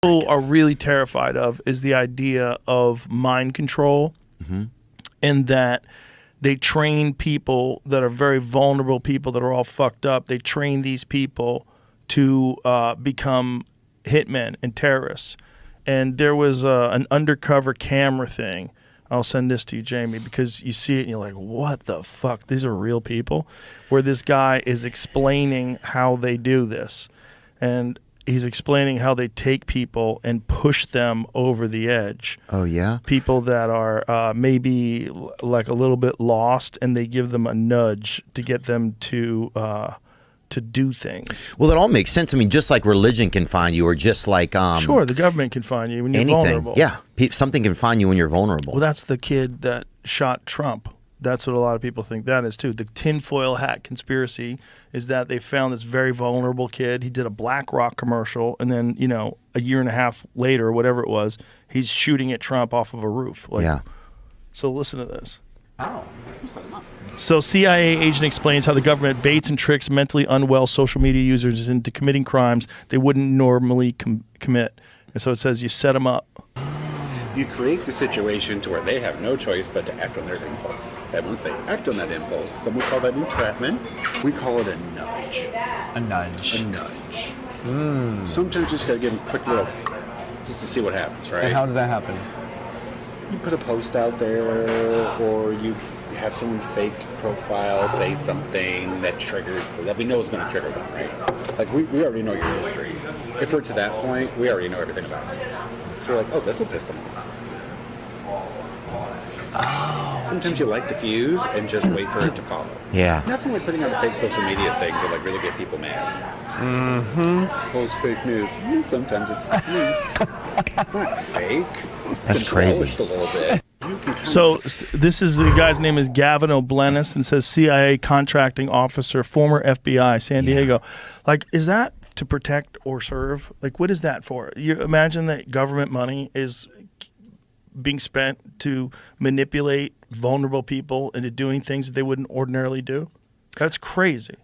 people are really terrified of is the idea of mind control, and that they train people that are very vulnerable, people that are all fucked up. They train these people to become hitmen and terrorists. And there was an undercover camera thing. I'll send this to you, Jamie, because you see it and you're like, what the fuck? These are real people? Where this guy is explaining how they do this. And he's explaining how they take people and push them over the edge. Oh, yeah? People that are maybe like a little bit lost, and they give them a nudge to get them to do things. Well, it all makes sense. I mean, just like religion can find you, or just like sure, the government can find you when you're anything. vulnerable. Yeah, something can find you when you're vulnerable. Well, that's the kid that shot Trump. That's what a lot of people think that is too. The tinfoil hat conspiracy is that they found this very vulnerable kid. He did a BlackRock commercial, and then, you know, a year and a half later, or whatever it was, he's shooting at Trump off of a roof. Like, yeah. So listen to this. Oh. So CIA agent explains how the government baits and tricks mentally unwell social media users into committing crimes they wouldn't normally commit. And so it says you set them up. You create the situation to where they have no choice but to act on their impulse. And once they act on that impulse, then we call that entrapment. We call it a nudge. A nudge. A nudge. Sometimes you just gotta give them a quick little, just to see what happens, right? And how does that happen? You put a post out there, or you have someone fake profile say something that triggers, that we know is going to trigger them, right? Like, we already know your history. If we're to that point, we already know everything about it. So we're like, oh, this will piss them off. Sometimes you light the fuse and just wait for it to follow. Yeah. Nothing like putting on a fake social media thing to like really get people mad. Post fake news. Sometimes it's not fake. That's It's crazy. embellished a little bit. So this is, the guy's name is Gavin O'Blenis, and says CIA contracting officer, former FBI, San Diego. Like, is that to protect or serve? Like, what is that for? You imagine that government money is being spent to manipulate vulnerable people into doing things that they wouldn't ordinarily do? That's crazy.